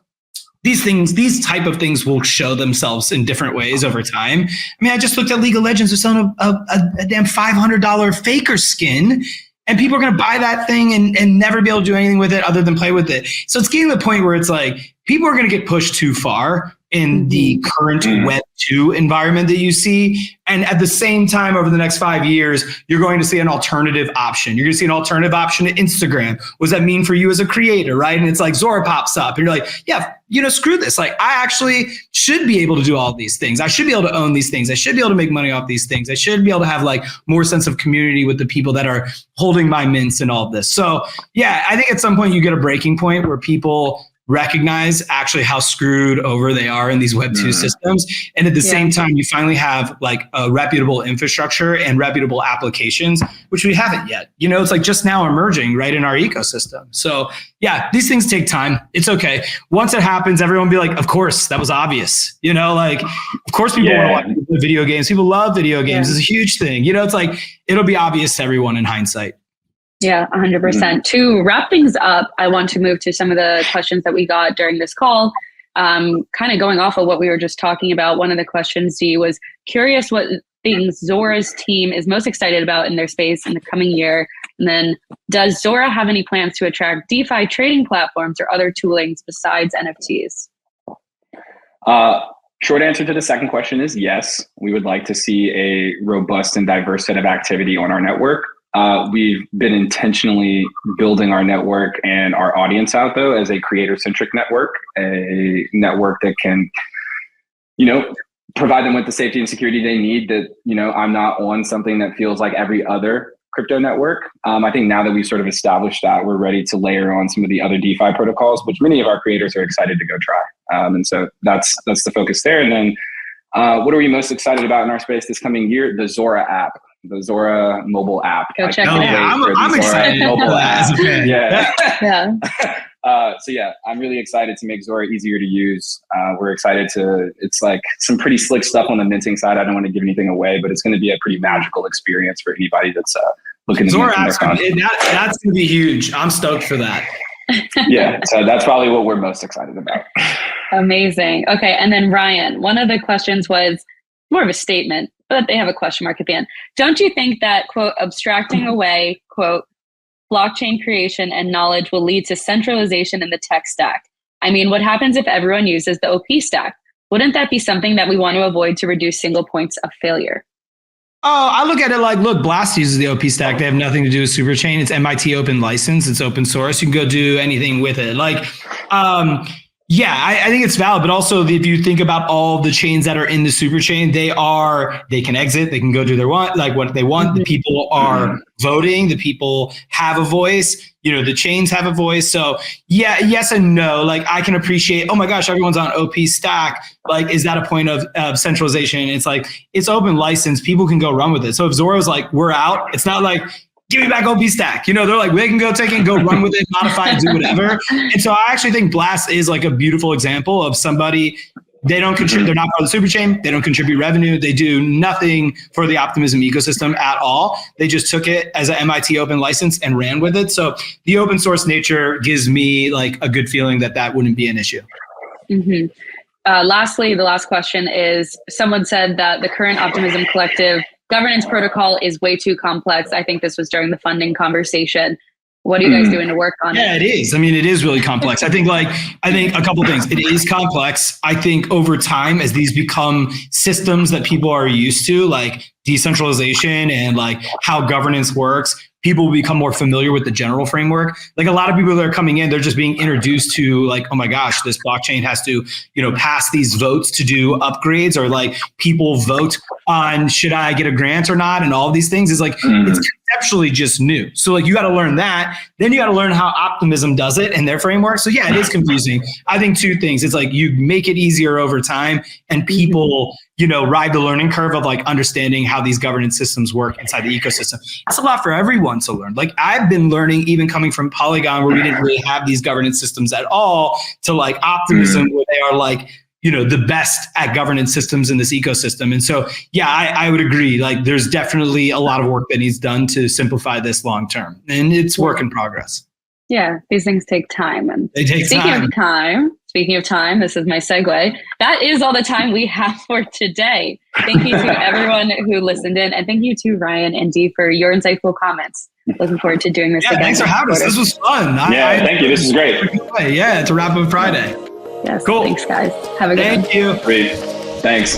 these type of things will show themselves in different ways over time. I mean, I just looked at League of Legends was selling a damn $500 faker skin, and people are going to buy that thing and never be able to do anything with it other than play with it. So it's getting to the point where it's like people are going to get pushed too far in the current Web 2 environment that you see. And at the same time, over the next 5 years, you're going to see an alternative option. You're going to see an alternative option to Instagram. What does that mean for you as a creator, right? And it's like Zora pops up and you're like, yeah, screw this. Like I actually should be able to do all these things. I should be able to own these things. I should be able to make money off these things. I should be able to have like more sense of community with the people that are holding my mints and all of this. So yeah, I think at some point you get a breaking point where people recognize actually how screwed over they are in these Web 2 systems. And at the same time, you finally have like a reputable infrastructure and reputable applications, which we haven't yet. It's like just now emerging right in our ecosystem. So yeah, these things take time. It's okay. Once it happens, everyone will be like, of course, that was obvious. Like, of course people want to watch video games. People love video games. It's a huge thing. It's like, it'll be obvious to everyone in hindsight. Yeah, 100%. To wrap things up, I want to move to some of the questions that we got during this call. kind of going off of what we were just talking about, one of the questions, Dee, was curious what things Zora's team is most excited about in their space in the coming year. And then, does Zora have any plans to attract DeFi trading platforms or other toolings besides NFTs? Short answer to the second question is yes. We would like to see a robust and diverse set of activity on our network. We've been intentionally building our network and our audience out, though, as a creator-centric network, a network that can, provide them with the safety and security they need, that, I'm not on something that feels like every other crypto network. I think now that we've sort of established that, we're ready to layer on some of the other DeFi protocols, which many of our creators are excited to go try. And so that's the focus there. And then what are we most excited about in our space this coming year? The Zora app. The Zora mobile app. Go check it out. I'm excited. Mobile app. Yeah. So I'm really excited to make Zora easier to use. We're excited it's like some pretty slick stuff on the minting side. I don't want to give anything away, but it's going to be a pretty magical experience for anybody that's looking to Zora apps, that's going to be huge. I'm stoked for that. Yeah, so that's probably what we're most excited about. Amazing. Okay, and then Ryan, one of the questions was more of a statement, but they have a question mark at the end. Don't you think that, quote, abstracting away, quote, blockchain creation and knowledge will lead to centralization in the tech stack? I mean, what happens if everyone uses the OP stack? Wouldn't that be something that we want to avoid to reduce single points of failure? Oh, I look at it like, look, Blast uses the OP stack. They have nothing to do with Superchain. It's MIT open license. It's open source. You can go do anything with it. I think it's valid, but also if you think about all the chains that are in the Superchain, they can exit, they can go do what they want. Mm-hmm. The people are voting, the people have a voice, the chains have a voice. So yes and no. I can appreciate, oh my gosh, everyone's on OP stack. Is that a point of centralization? It's it's open license. People can go run with it. So if Zora's we're out, it's not give me back OP stack. They're they can go take it and go run with it, modify it, do whatever. And so I actually think Blast is a beautiful example of somebody, they don't contribute, they're not part of the Superchain, they don't contribute revenue, they do nothing for the Optimism ecosystem at all. They just took it as an MIT open license and ran with it. So the open source nature gives me a good feeling that wouldn't be an issue. Mm-hmm. Lastly, the last question is, someone said that the current Optimism Collective governance protocol is way too complex. I think this was during the funding conversation. What are you guys doing to work on it? Yeah, it is. I mean, it is really complex. I think a couple of things. It is complex. I think over time, as these become systems that people are used to, decentralization and how governance works, people will become more familiar with the general framework. A lot of people that are coming in, they're just being introduced to oh my gosh, this blockchain has to, pass these votes to do upgrades, or people vote on should I get a grant or not, and all of these things is it's conceptually just new. So you got to learn that. Then you got to learn how Optimism does it and their framework. So yeah, it is confusing. I think two things. It's you make it easier over time, and people ride the learning curve of understanding how these governance systems work inside the ecosystem. It's a lot for everyone to learn. I've been learning, even coming from Polygon, where we didn't really have these governance systems at all, to Optimism, where they are the best at governance systems in this ecosystem. And so, yeah, I would agree. There's definitely a lot of work that needs done to simplify this long term, and it's work in progress. Yeah, these things take time. And they take time. Speaking of time, this is my segue. That is all the time we have for today. Thank you to everyone who listened in, and thank you to Ryan and Dee for your insightful comments. Looking forward to doing this again. Thanks for having us. This was fun. Thank you. This is great. Yeah, it's a wrap up Friday. Yes. Cool. Thanks, guys. Have a good one. Thank you. Great. Thanks.